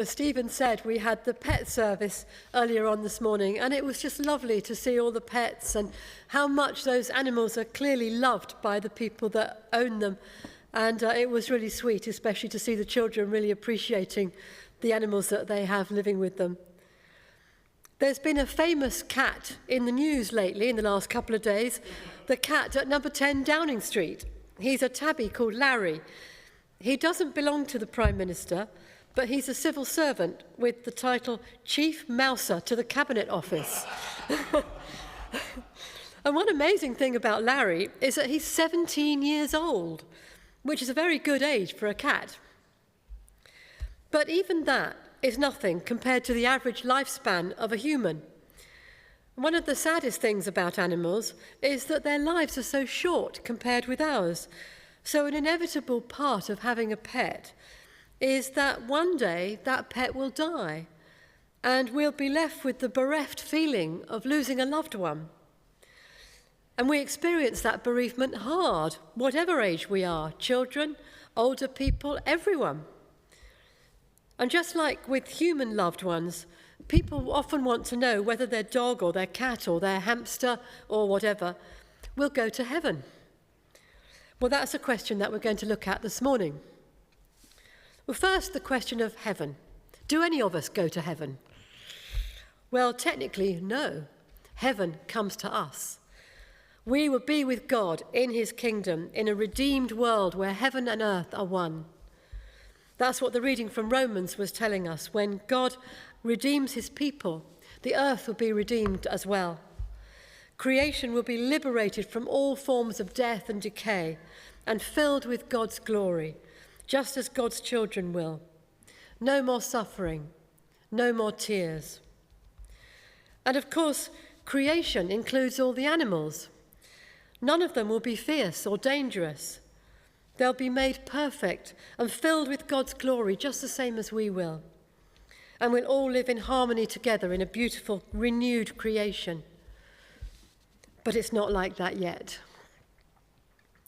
As Stephen said, we had the pet service earlier on this morning, and it was just lovely to see all the pets and how much those animals are clearly loved by the people that own them. And it was really sweet, especially to see the children really appreciating the animals that they have living with them. There's been a famous cat in the news lately, in the last couple of days, the cat at number 10 Downing Street. He's a tabby called Larry. He doesn't belong to the Prime Minister, but he's a civil servant with the title Chief Mouser to the Cabinet Office. And one amazing thing about Larry is that he's 17 years old, which is a very good age for a cat. But even that is nothing compared to the average lifespan of a human. One of the saddest things about animals is that their lives are so short compared with ours. So an inevitable part of having a pet is that one day that pet will die and we'll be left with the bereft feeling of losing a loved one. And we experience that bereavement hard, whatever age we are, children, older people, everyone. And just like with human loved ones, people often want to know whether their dog or their cat or their hamster or whatever will go to heaven. Well, that's a question that we're going to look at this morning. Well, first, the question of heaven. Do any of us go to heaven? Well, technically, no. Heaven comes to us. We will be with God in his kingdom in a redeemed world where heaven and earth are one. That's what the reading from Romans was telling us. When God redeems his people, the earth will be redeemed as well. Creation will be liberated from all forms of death and decay and filled with God's glory, just as God's children will. No more suffering, no more tears. And of course, creation includes all the animals. None of them will be fierce or dangerous. They'll be made perfect and filled with God's glory, just the same as we will. And we'll all live in harmony together in a beautiful, renewed creation. But it's not like that yet.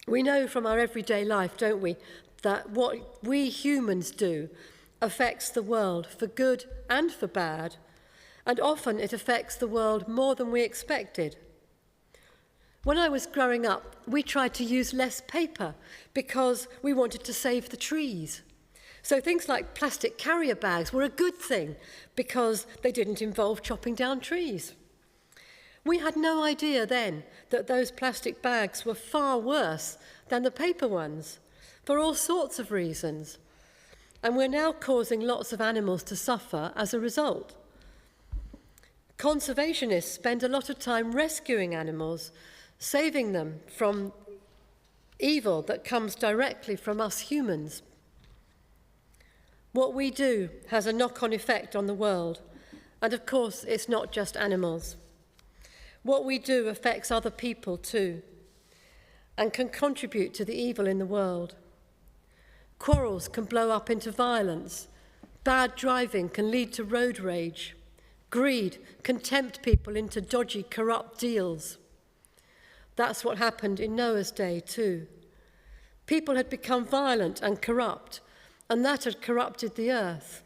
We know from our everyday life, don't we, that what we humans do affects the world for good and for bad, and often it affects the world more than we expected. When I was growing up, we tried to use less paper because we wanted to save the trees. So things like plastic carrier bags were a good thing because they didn't involve chopping down trees. We had no idea then that those plastic bags were far worse than the paper ones, for all sorts of reasons. And we're now causing lots of animals to suffer as a result. Conservationists spend a lot of time rescuing animals, saving them from evil that comes directly from us humans. What we do has a knock-on effect on the world, and of course it's not just animals. What we do affects other people too, and can contribute to the evil in the world. Quarrels can blow up into violence. Bad driving can lead to road rage. Greed can tempt people into dodgy, corrupt deals. That's what happened in Noah's day too. People had become violent and corrupt, and that had corrupted the earth.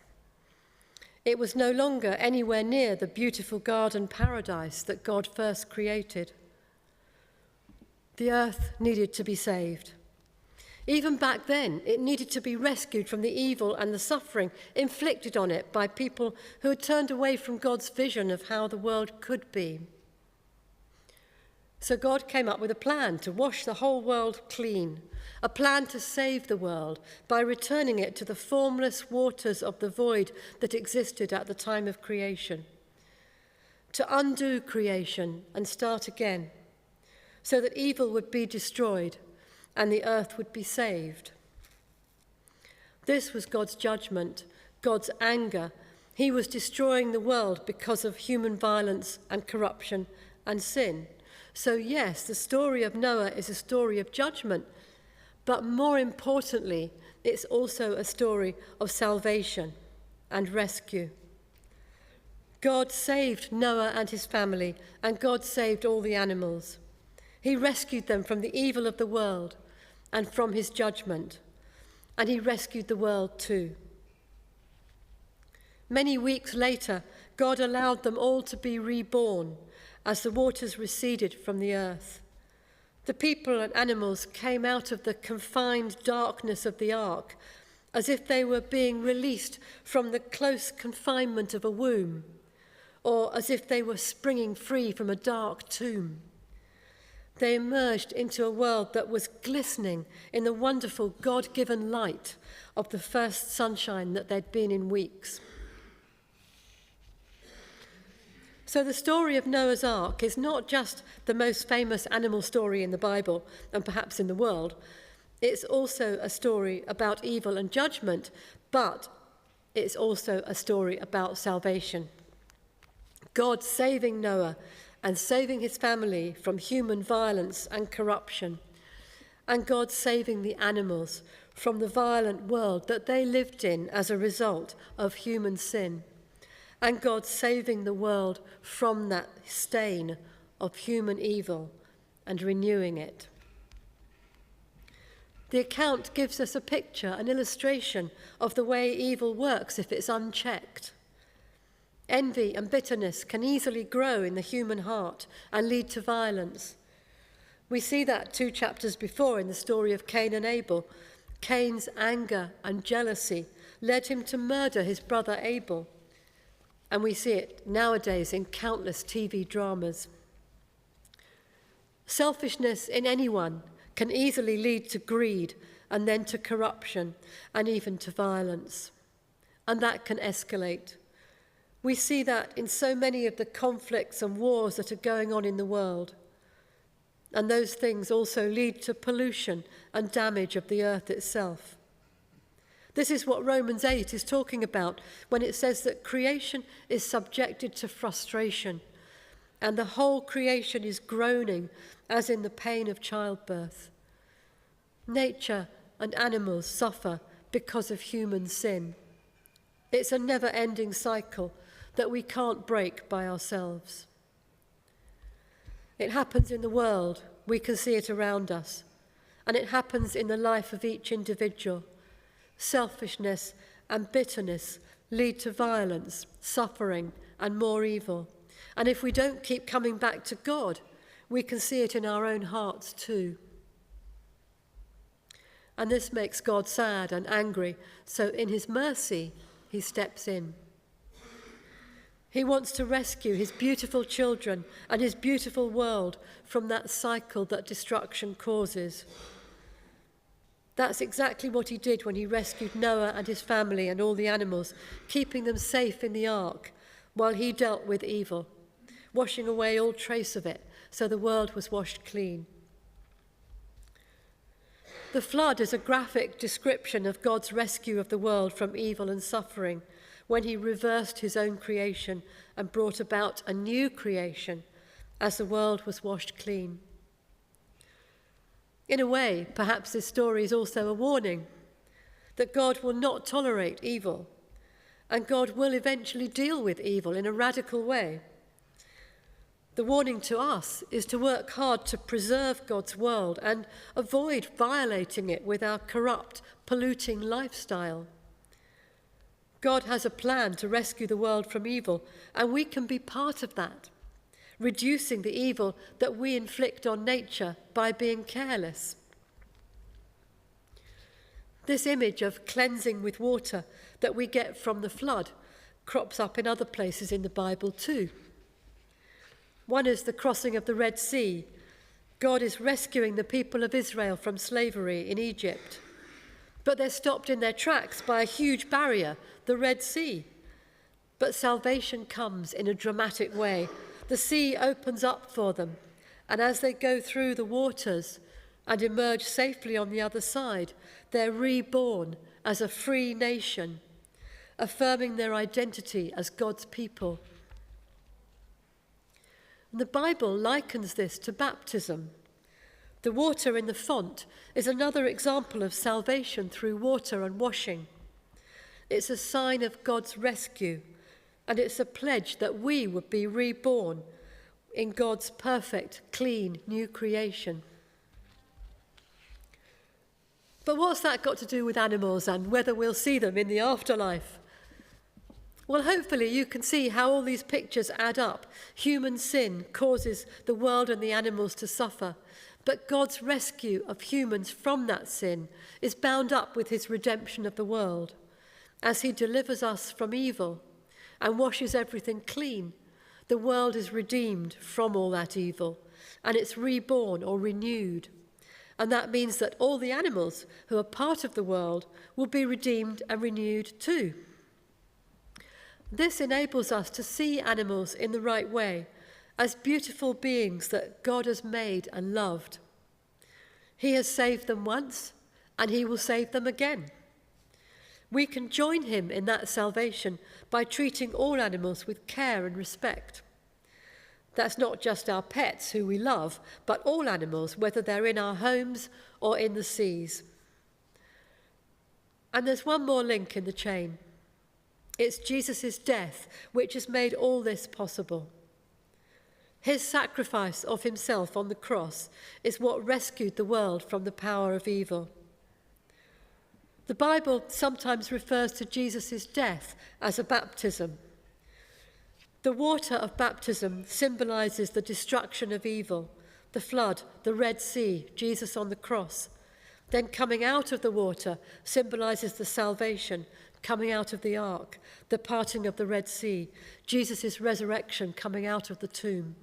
It was no longer anywhere near the beautiful garden paradise that God first created. The earth needed to be saved. Even back then, it needed to be rescued from the evil and the suffering inflicted on it by people who had turned away from God's vision of how the world could be. So God came up with a plan to wash the whole world clean, a plan to save the world by returning it to the formless waters of the void that existed at the time of creation, to undo creation and start again, so that evil would be destroyed and the earth would be saved. This was God's judgment, God's anger. He was destroying the world because of human violence and corruption and sin. So yes, the story of Noah is a story of judgment, but more importantly, it's also a story of salvation and rescue. God saved Noah and his family, and God saved all the animals. He rescued them from the evil of the world and from his judgment, and he rescued the world too. Many weeks later, God allowed them all to be reborn as the waters receded from the earth. The people and animals came out of the confined darkness of the ark as if they were being released from the close confinement of a womb, or as if they were springing free from a dark tomb. They emerged into a world that was glistening in the wonderful God-given light of the first sunshine that they'd been in weeks. So the story of Noah's Ark is not just the most famous animal story in the Bible and perhaps in the world. It's also a story about evil and judgment, but it's also a story about salvation. God saving Noah and saving his family from human violence and corruption, and God saving the animals from the violent world that they lived in as a result of human sin, and God saving the world from that stain of human evil and renewing it. The account gives us a picture, an illustration of the way evil works if it's unchecked. Envy and bitterness can easily grow in the human heart and lead to violence. We see that 2 chapters before in the story of Cain and Abel. Cain's anger and jealousy led him to murder his brother Abel. And we see it nowadays in countless TV dramas. Selfishness in anyone can easily lead to greed and then to corruption and even to violence. And that can escalate. We see that in so many of the conflicts and wars that are going on in the world. And those things also lead to pollution and damage of the earth itself. This is what Romans 8 is talking about when it says that creation is subjected to frustration and the whole creation is groaning as in the pain of childbirth. Nature and animals suffer because of human sin. It's a never-ending cycle that we can't break by ourselves. It happens in the world, we can see it around us, and it happens in the life of each individual. Selfishness and bitterness lead to violence, suffering, and more evil. And if we don't keep coming back to God, we can see it in our own hearts too. And this makes God sad and angry, so in his mercy, he steps in. He wants to rescue his beautiful children and his beautiful world from that cycle that destruction causes. That's exactly what he did when he rescued Noah and his family and all the animals, keeping them safe in the ark while he dealt with evil, washing away all trace of it so the world was washed clean. The flood is a graphic description of God's rescue of the world from evil and suffering when he reversed his own creation and brought about a new creation as the world was washed clean. In a way, perhaps this story is also a warning that God will not tolerate evil, and God will eventually deal with evil in a radical way. The warning to us is to work hard to preserve God's world and avoid violating it with our corrupt, polluting lifestyle. God has a plan to rescue the world from evil, and we can be part of that, reducing the evil that we inflict on nature by being careless. This image of cleansing with water that we get from the flood crops up in other places in the Bible too. One is the crossing of the Red Sea. God is rescuing the people of Israel from slavery in Egypt. But they're stopped in their tracks by a huge barrier, the Red Sea. But salvation comes in a dramatic way. The sea opens up for them, and as they go through the waters and emerge safely on the other side, they're reborn as a free nation, affirming their identity as God's people. And the Bible likens this to baptism. The water in the font is another example of salvation through water and washing. It's a sign of God's rescue, and it's a pledge that we would be reborn in God's perfect, clean, new creation. But what's that got to do with animals and whether we'll see them in the afterlife? Well, hopefully you can see how all these pictures add up. Human sin causes the world and the animals to suffer, but God's rescue of humans from that sin is bound up with his redemption of the world. As he delivers us from evil and washes everything clean, the world is redeemed from all that evil, and it's reborn or renewed. And that means that all the animals who are part of the world will be redeemed and renewed too. This enables us to see animals in the right way, as beautiful beings that God has made and loved. He has saved them once, and he will save them again. We can join him in that salvation by treating all animals with care and respect. That's not just our pets who we love, but all animals, whether they're in our homes or in the seas. And there's one more link in the chain. It's Jesus' death which has made all this possible. His sacrifice of himself on the cross is what rescued the world from the power of evil. The Bible sometimes refers to Jesus' death as a baptism. The water of baptism symbolizes the destruction of evil, the flood, the Red Sea, Jesus on the cross. Then coming out of the water symbolizes the salvation, coming out of the ark, the parting of the Red Sea, Jesus' resurrection coming out of the tomb.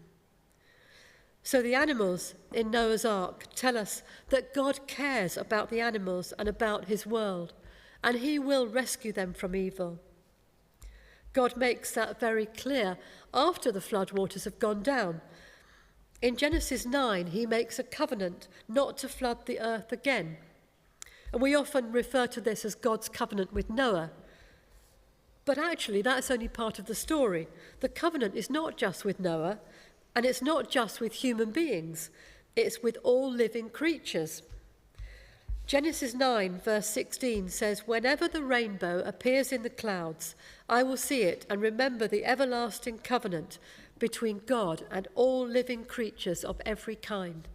So the animals in Noah's ark tell us that God cares about the animals and about his world, and he will rescue them from evil. God makes that very clear after the floodwaters have gone down. In Genesis 9, he makes a covenant not to flood the earth again. And we often refer to this as God's covenant with Noah. But actually, that's only part of the story. The covenant is not just with Noah, and it's not just with human beings. It's with all living creatures. Genesis 9, verse 16 says, "Whenever the rainbow appears in the clouds, I will see it and remember the everlasting covenant between God and all living creatures of every kind."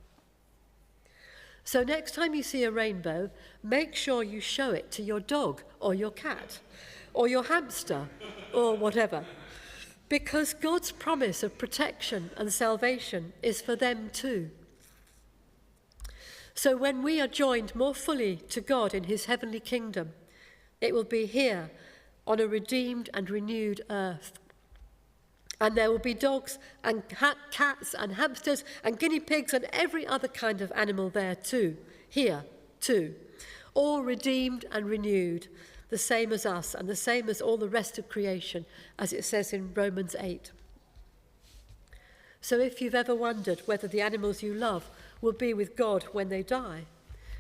So next time you see a rainbow, make sure you show it to your dog or your cat or your hamster or whatever, because God's promise of protection and salvation is for them too. So when we are joined more fully to God in his heavenly kingdom, it will be here on a redeemed and renewed earth. And there will be dogs and cats and hamsters and guinea pigs and every other kind of animal there too, here too, all redeemed and renewed, the same as us and the same as all the rest of creation, as it says in Romans 8. So if you've ever wondered whether the animals you love will be with God when they die,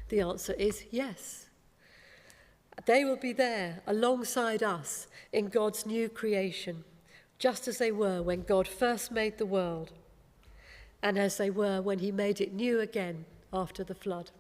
the answer is yes. They will be there alongside us in God's new creation, just as they were when God first made the world, and as they were when he made it new again after the flood.